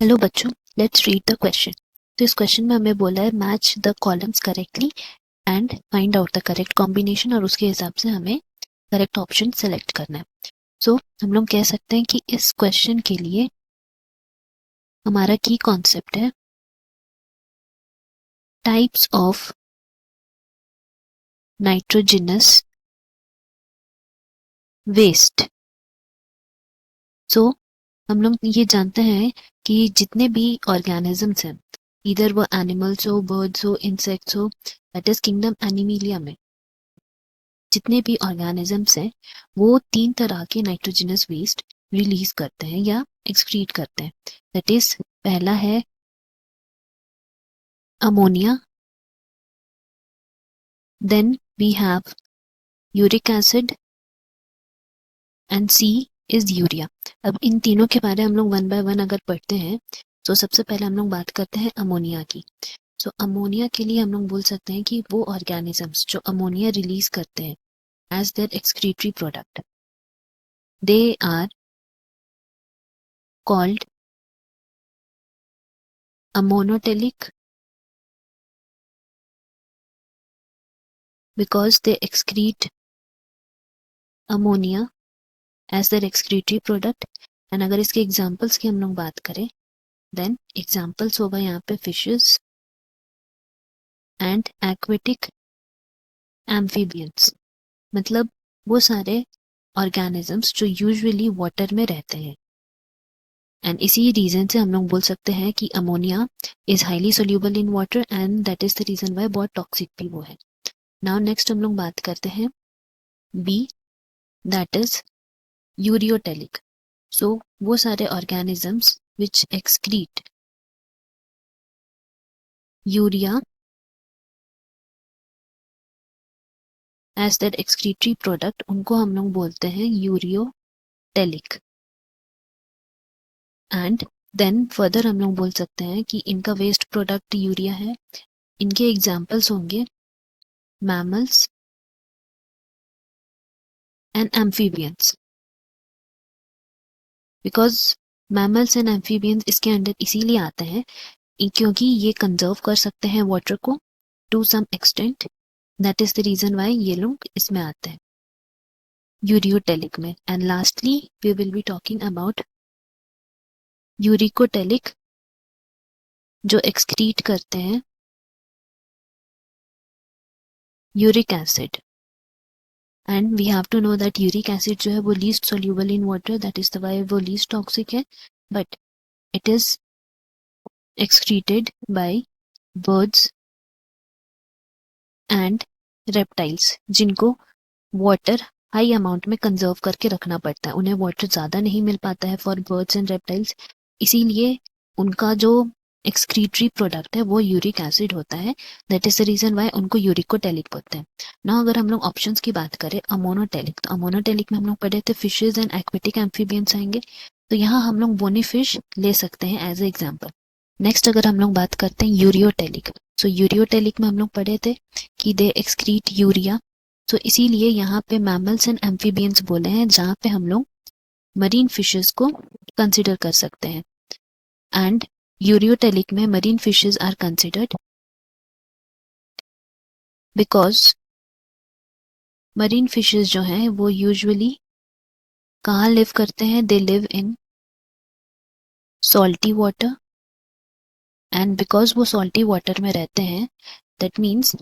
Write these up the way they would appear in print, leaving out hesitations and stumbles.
Hello बच्चों, let's read the question. तो इस क्वेश्चन में हमें बोला है match the columns correctly and find out the correct combination, और उसके हिसाब से हमें करेक्ट ऑप्शन सेलेक्ट करना है। सो हम लोग कह सकते हैं कि इस क्वेश्चन के लिए हमारा की कॉन्सेप्ट है टाइप्स ऑफ नाइट्रोजनस वेस्ट। सो हम लोग ये जानते हैं कि जितने भी ऑर्गेनिजम्स हैं, इधर वो एनिमल्स हो, बर्ड्स हो, इंसेक्ट्स हो, दैट इज किंगडम एनिमिलिया में जितने भी ऑर्गेनिजम्स हैं वो 3 तरह के नाइट्रोजनस वेस्ट रिलीज करते हैं या एक्सक्रीट करते हैं। दैट इज पहला है ammonia, then we have uric acid and C is urea. अब इन तीनों के बारे में हम लोग वन बाय वन अगर पढ़ते हैं तो सबसे पहले हम लोग बात करते हैं अमोनिया की। सो अमोनिया के लिए हम लोग बोल सकते हैं कि वो ऑर्गेनिजम्स जो अमोनिया रिलीज करते हैं as their excretory product, they are called ammonotelic because they excrete ammonia as their excretory product। And अगर इसके एग्जाम्पल्स की हम लोग बात करें देन एग्जाम्पल्स होगा यहाँ पे फिशेस एंड एक्वेटिक एम्फीबियंस, मतलब वो सारे ऑर्गेनिजम्स जो यूजुअली वाटर में रहते हैं। एंड इसी रीजन से हम लोग बोल सकते हैं कि ammonia is highly soluble in water and that is the reason why बहुत टॉक्सिक भी वो है। नाउ नेक्स्ट हम लोग बात करते हैं B, that is ureotelic. So वो सारे organisms which excrete urea as that excretory product, उनको हम लोग बोलते हैं यूरियोटेलिक। एंड देन फर्दर हम लोग बोल सकते हैं कि इनका वेस्ट प्रोडक्ट यूरिया है। इनके एग्जाम्पल्स होंगे mammals and amphibians, because mammals and amphibians इसके अंडर इसीलिए आते हैं क्योंकि ये कंजर्व कर सकते हैं वाटर को to some extent. That is the reason why ये लोग इसमें आते हैं यूरियोटेलिक में। And lastly we will be talking about uricotelic, जो एक्सक्रीट करते हैं uric acid. And we have to know that uric acid जो है वो least soluble in water, that is the why वो लीस्ट टॉक्सिक है, but it is excreted by birds and reptiles, जिनको water high amount में conserve करके रखना पड़ता है। उन्हें वाटर ज़्यादा नहीं मिल पाता है फॉर बर्ड्स एंड रेप्टाइल्स, इसीलिए उनका जो एक्सक्रीटरी प्रोडक्ट है वो यूरिक एसिड होता है। That is the reason why उनको यूरिकोटेलिक बोलते हैं। ना अगर हम लोग ऑप्शंस की बात करें अमोनोटेलिक, तो अमोनोटेलिक में हम लोग पढ़े थे फिशेज एंड एक्वेटिक एम्फीबियंस आएंगे, तो यहाँ हम लोग बोनी फिश ले सकते हैं एज ए एग्जाम्पल। नेक्स्ट अगर हम लोग बात करते हैं यूरियोटेलिक, सो यूरियोटेलिक में हम लोग पढ़े थे कि दे एक्सक्रीट यूरिया, तो इसीलिए यहाँ पे मैमल्स एंड एम्फीबियंस बोले हैं जहाँ पे हम लोग मरीन फिशेस को कंसिडर कर सकते हैं। एंड यूरियोटेलिक में marine fishes are considered because marine fishes जो हैं वो यूजुअली कहाँ लिव करते हैं, they live in salty water. And because वो सॉल्टी वाटर में रहते हैं दैट मीन्स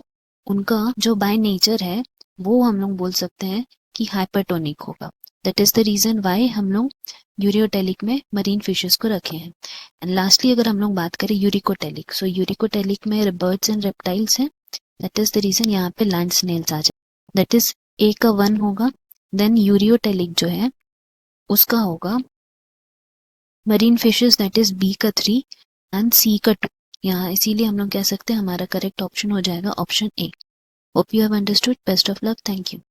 उनका जो बाय नेचर है वो हम लोग बोल सकते हैं कि हाइपरटोनिक होगा। That is the reason why हम लोग यूरियोटेलिक में मरीन फिशेस को रखे हैं। एंड लास्टली अगर हम लोग बात करें यूरिकोटेलिक, सो यूरिकोटेलिक में बर्ड्स एंड रेप्टाइल्स हैं, दैट इज द रीजन यहाँ पे लैंड स्नेल्स आ जाए। दैट इज ए का 1 होगा, देन यूरियोटेलिक जो है उसका होगा marine fishes, that is B का 3 एंड सी का 2। यहाँ इसीलिए हम लोग कह सकते हैं हमारा करेक्ट ऑप्शन हो जाएगा option A. Hope you have understood. Best of luck, thank you.